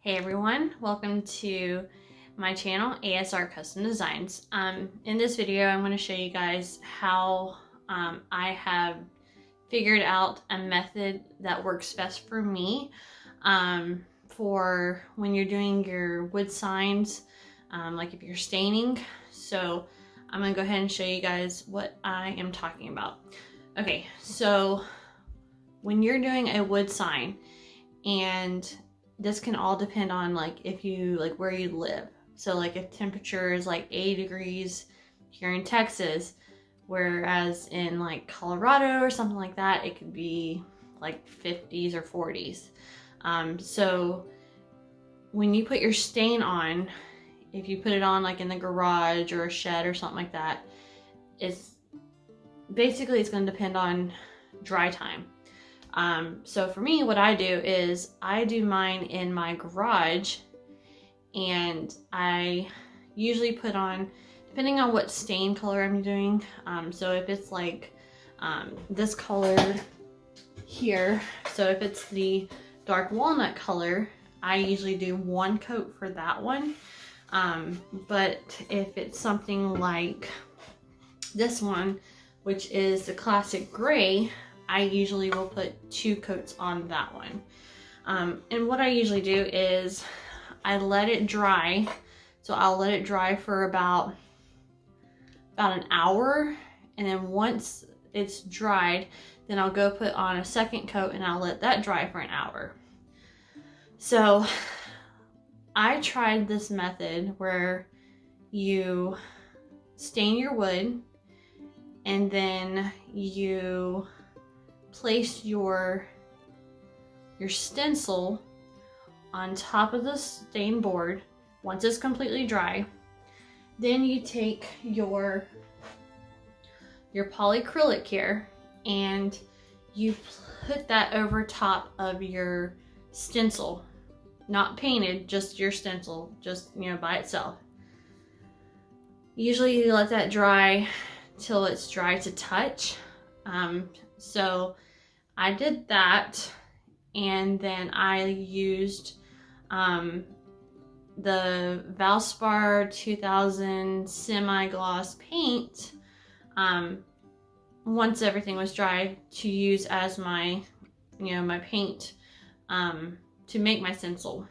Hey everyone, welcome to my channel, ASR Custom Designs. In this video, I'm going to show you guys how I have figured out a method that works best for me for when you're doing your wood signs, like if you're staining. So I'm going to go ahead and show you guys what I am talking about. Okay, so when you're doing a wood sign, and this can all depend on where you live. So like if temperature is like 80 degrees here in Texas, whereas in like Colorado or something like that, it could be like 50s or 40s. So when you put your stain on, if you put it on like in the garage or a shed or something like that, it's going to depend on dry time. So for me, what I do is I do mine in my garage, and I usually put on, depending on what stain color I'm doing. So if it's like this color here, so if it's the dark walnut color, I usually do one coat for that one. But if it's something like this one, which is the classic gray, I usually will put 2 coats on that one. And what I usually do is I let it dry. So I'll let it dry for about an hour. And then once it's dried, then I'll go put on a second coat and I'll let that dry for an hour. So I tried this method where you stain your wood and then you place your stencil on top of the stain board once it's completely dry. Then you take your polyacrylic here and you put that over top of your stencil, not painted, just your stencil, just by itself. Usually you let that dry till it's dry to touch. So I did that, and then I used the Valspar 2000 semi-gloss paint once everything was dry to use as my my paint to make my stencil.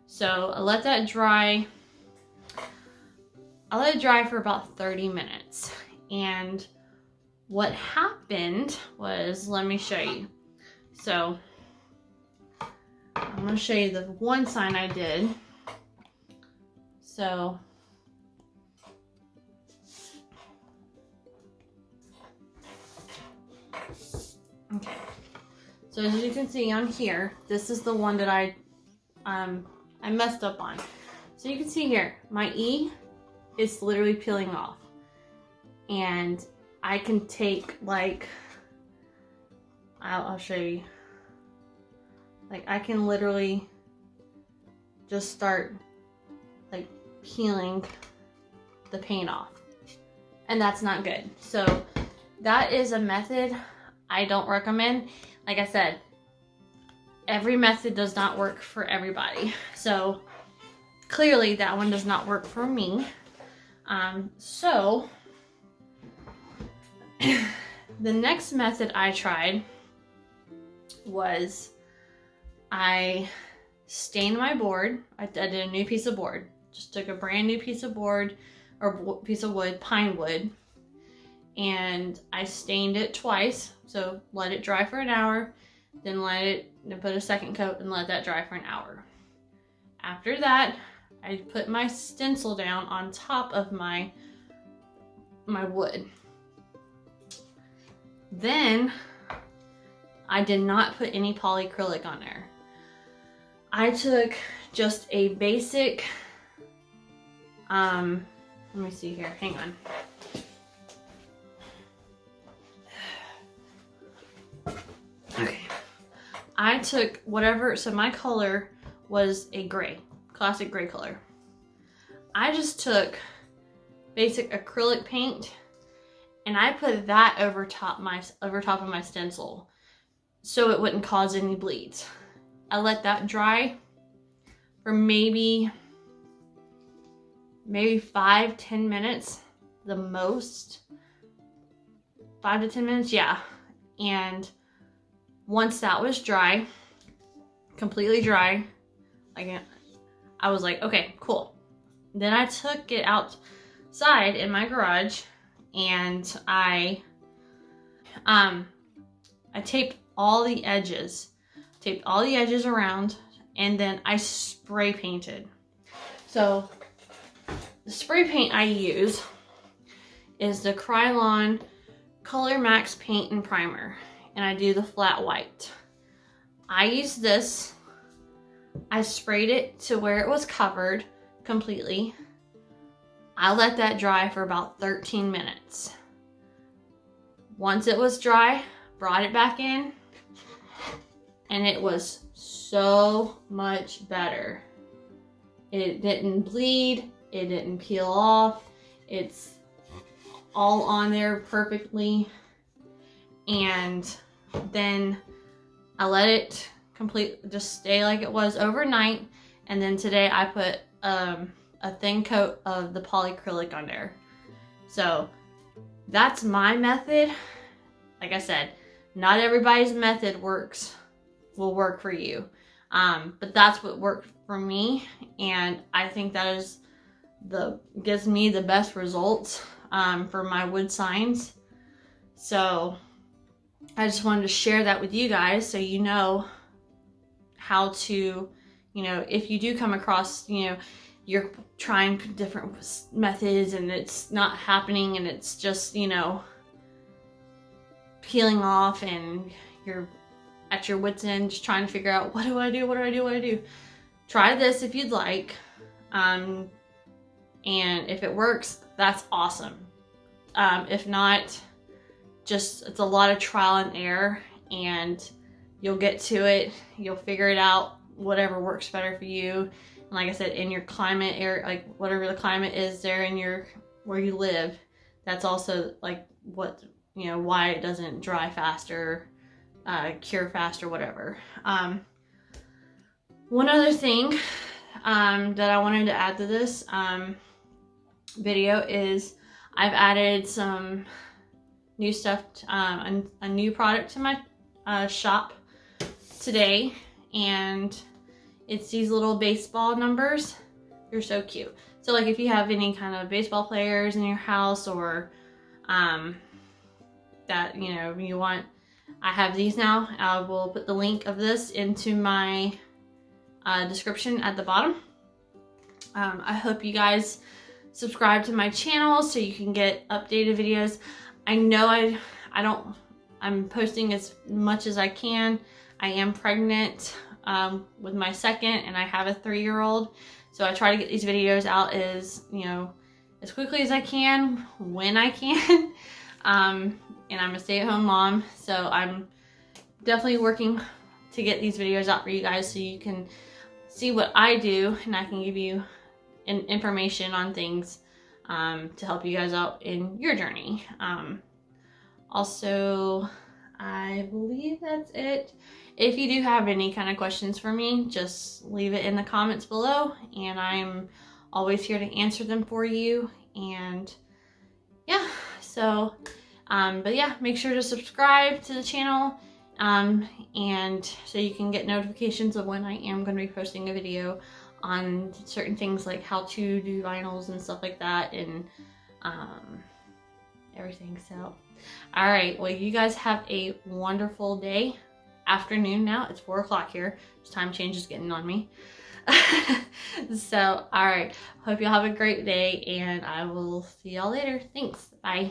So I let that dry. I let it dry for about 30 minutes, and what happened was, let me show you. So I'm going to show you the one sign I did. So okay. So as you can see on here, this is the one that I messed up on. So you can see here, my E is literally peeling off. And I can take I'll show you. I can literally just start peeling the paint off, and that's not good. So that is a method I don't recommend. Like I said, every method does not work for everybody. So clearly that one does not work for me. So the next method I tried was I stained my board. I did a new piece of board. Just took a brand new piece of board or piece of wood, pine wood, and I stained it twice. So let it dry for an hour, then put a second coat and let that dry for an hour. After that, I put my stencil down on top of my wood. Then I did not put any polyacrylic on there. I took just a basic, let me see here, hang on. Okay. I took whatever, so my color was a gray, classic gray color. I just took basic acrylic paint and I put that over top of my stencil so it wouldn't cause any bleeds. I let that dry, for maybe 5-10 minutes, the most. 5 to 10 minutes, yeah. And once that was dry, completely dry, like, I was like, okay, cool. Then I took it outside in my garage and I taped all the edges around, and then I spray painted. So the spray paint I use is the Krylon Color Max Paint and Primer, and I do the flat white. I use this. I sprayed it to where it was covered completely. I let that dry for about 13 minutes. Once it was dry, brought it back in, and it was so much better. It didn't bleed, it didn't peel off, it's all on there perfectly. And then I let it just stay like it was overnight, and then today I put a thin coat of the polyacrylic on there. So that's my method. Like I said, not everybody's method will work for you, but that's what worked for me, and I think that is gives me the best results for my wood signs. So I just wanted to share that with you guys, so you know how to, if you do come across, you're trying different methods and it's not happening, and it's just, peeling off, and you're at your wit's end just trying to figure out, what do I do? Try this if you'd like. And if it works, that's awesome. If not, it's a lot of trial and error, and you'll get to it. You'll figure it out, whatever works better for you. And like I said, in your climate area, like whatever the climate is there in where you live, that's also like why it doesn't dry faster, cure faster, whatever. One other thing that I wanted to add to this video is I've added some new stuff, a new product to my shop today, and it's these little baseball numbers. They're so cute. So like if you have any kind of baseball players in your house, or that you want, I have these now. I will put the link of this into my description at the bottom. I hope you guys subscribe to my channel so you can get updated videos. I know I'm posting as much as I can. I am pregnant with my second, and I have a 3-year-old. So I try to get these videos out as quickly as I can, when I can. And I'm a stay-at-home mom, so I'm definitely working to get these videos out for you guys so you can see what I do, and I can give you information on things to help you guys out in your journey. Also, I believe that's it. If you do have any kind of questions for me, just leave it in the comments below, and I'm always here to answer them for you. And yeah, so but yeah, make sure to subscribe to the channel, and so you can get notifications of when I am going to be posting a video on certain things like how to do vinyls and stuff like that, and everything. So all right, well, you guys have a wonderful day. Afternoon now, it's 4 o'clock here. This time change is getting on me. So all right, hope y'all have a great day, and I will see y'all later. Thanks, bye.